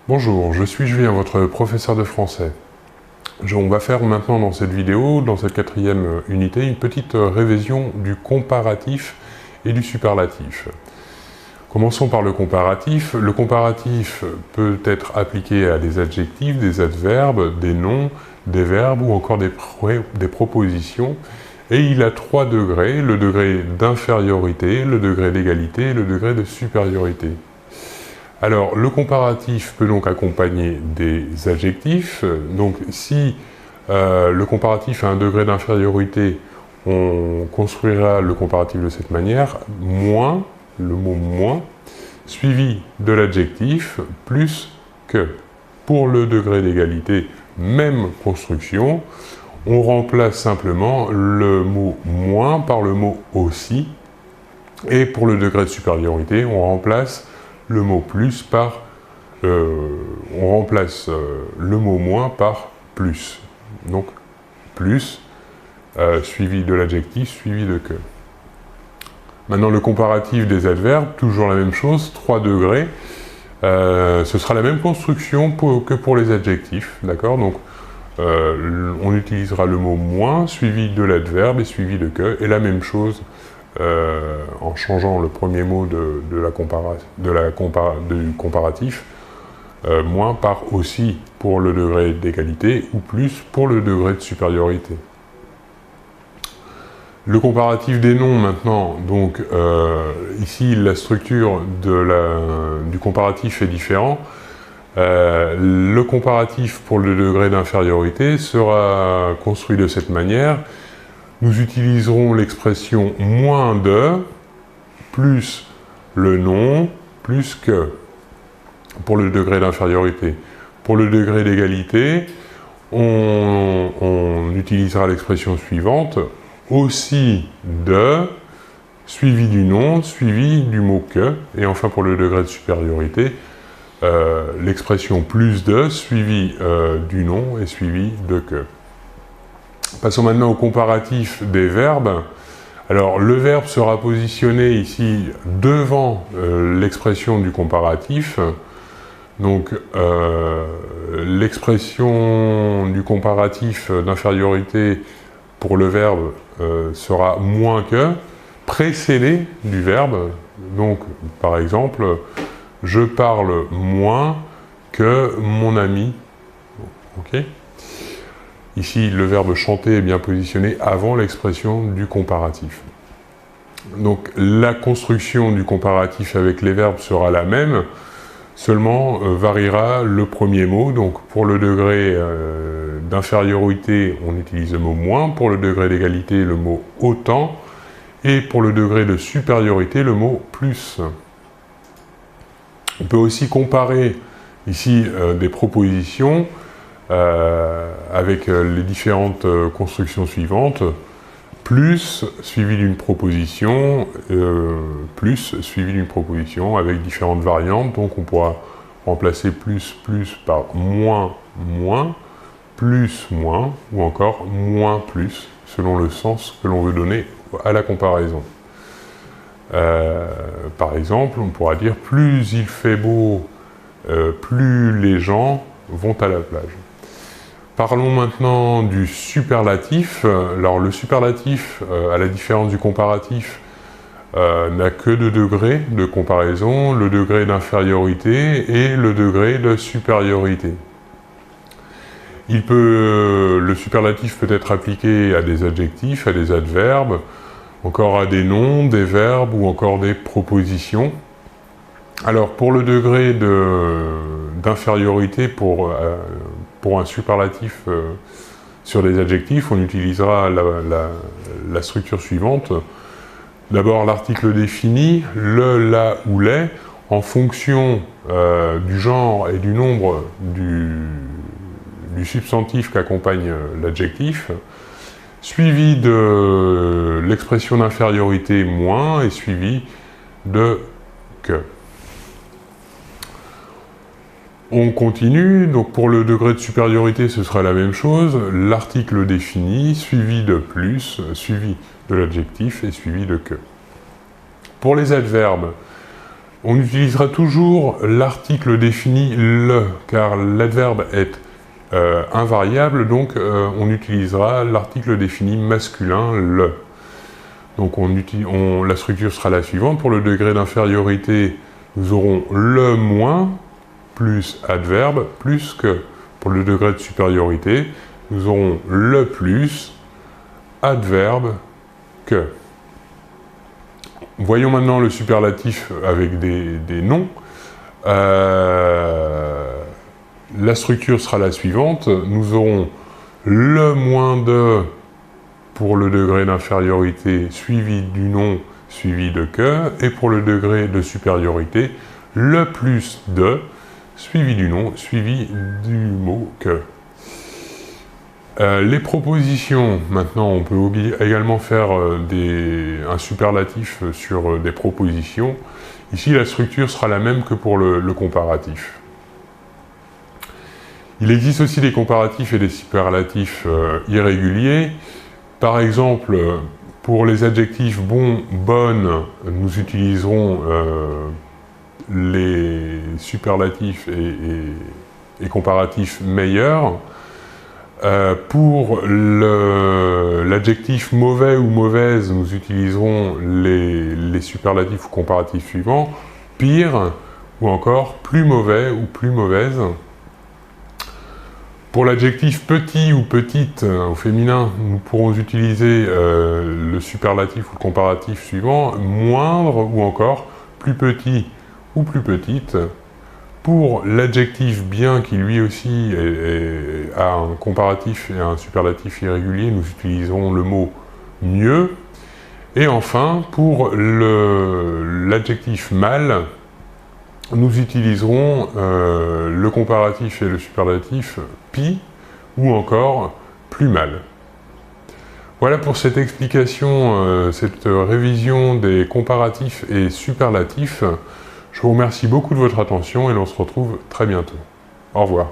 Bonjour, je suis Julien, votre professeur de français. On va faire maintenant dans cette vidéo, dans cette quatrième unité, une petite révision du comparatif et du superlatif. Commençons par le comparatif. Le comparatif peut être appliqué à des adjectifs, des adverbes, des noms, des verbes ou encore des propositions. Et il a 3 degrés, le degré d'infériorité, le degré d'égalité et le degré de supériorité. Alors, le comparatif peut donc accompagner des adjectifs. Donc, si le comparatif a un degré d'infériorité, on construira le comparatif de cette manière, moins, le mot moins, suivi de l'adjectif, plus que. Pour le degré d'égalité, même construction, on remplace simplement le mot moins par le mot aussi. Et pour le degré de supériorité, on remplace le mot plus par, on remplace le mot moins par plus. Donc plus, suivi de l'adjectif, suivi de que. Maintenant le comparatif des adverbes, toujours la même chose, 3 degrés. Ce sera la même construction que pour les adjectifs, d'accord? Donc on utilisera le mot moins, suivi de l'adverbe et suivi de que, et la même chose en changeant le premier mot du comparatif, moins par aussi pour le degré d'égalité ou plus pour le degré de supériorité. Le comparatif des noms maintenant, donc ici la structure du comparatif est différente. Le comparatif pour le degré d'infériorité sera construit de cette manière. Nous utiliserons l'expression moins de, plus le nom, plus que, pour le degré d'infériorité. Pour le degré d'égalité, on utilisera l'expression suivante, aussi de, suivi du nom, suivi du mot que, et enfin pour le degré de supériorité, l'expression plus de, suivi du nom et suivi de que. Passons maintenant au comparatif des verbes. Alors, le verbe sera positionné ici devant l'expression du comparatif. Donc, l'expression du comparatif d'infériorité pour le verbe sera moins que, précédé du verbe. Donc, par exemple, je parle moins que mon ami. Ok ? Ici, le verbe chanter est bien positionné avant l'expression du comparatif. Donc, la construction du comparatif avec les verbes sera la même, seulement variera le premier mot. Donc, pour le degré d'infériorité, on utilise le mot moins, pour le degré d'égalité, le mot autant, et pour le degré de supériorité, le mot plus. On peut aussi comparer ici des propositions avec les différentes constructions suivantes, plus suivi d'une proposition, plus suivi d'une proposition avec différentes variantes. Donc on pourra remplacer plus par moins, moins, plus, moins, ou encore moins, plus, selon le sens que l'on veut donner à la comparaison. Par exemple, on pourra dire plus il fait beau, plus les gens vont à la plage. Parlons maintenant du superlatif. Alors le superlatif, à la différence du comparatif, n'a que 2 degrés de comparaison, le degré d'infériorité et le degré de supériorité. Le superlatif peut être appliqué à des adjectifs, à des adverbes, encore à des noms, des verbes ou encore des propositions. Alors pour le degré d'infériorité, pour un superlatif sur les adjectifs, on utilisera la structure suivante. D'abord l'article défini, le, la ou les, en fonction du genre et du nombre du substantif qu'accompagne l'adjectif, suivi de l'expression d'infériorité moins et suivi de que. On continue, donc pour le degré de supériorité ce sera la même chose, l'article défini, suivi de plus, suivi de l'adjectif et suivi de que. Pour les adverbes, On utilisera toujours l'article défini le, car l'adverbe est invariable, donc on utilisera l'article défini masculin le. Donc la structure sera la suivante. Pour le degré d'infériorité, nous aurons le moins plus adverbe plus que. Pour le degré de supériorité, nous aurons le plus adverbe que. Voyons maintenant le superlatif avec des noms. La structure sera la suivante. Nous aurons le moins de pour le degré d'infériorité suivi du nom suivi de que. Et pour le degré de supériorité, le plus de suivi du nom suivi du mot que. Les propositions, maintenant on peut également faire un superlatif sur des propositions. Ici la structure sera la même que pour le comparatif. Il existe aussi des comparatifs et des superlatifs irréguliers. Par exemple, pour les adjectifs bon, bonne, nous utiliserons les superlatifs et comparatifs meilleurs. Pour l'adjectif mauvais ou mauvaise, nous utiliserons les superlatifs ou comparatifs suivants, pire ou encore plus mauvais ou plus mauvaise. Pour l'adjectif petit ou petite au féminin, nous pourrons utiliser le superlatif ou le comparatif suivant, moindre ou encore plus petit ou plus petite. Pour l'adjectif bien, qui lui aussi a un comparatif et un superlatif irrégulier, nous utiliserons le mot mieux. Et enfin, pour l'adjectif mal, nous utiliserons le comparatif et le superlatif pis ou encore plus mal. Voilà pour cette explication, cette révision des comparatifs et superlatifs. Je vous remercie beaucoup de votre attention et l'on se retrouve très bientôt. Au revoir.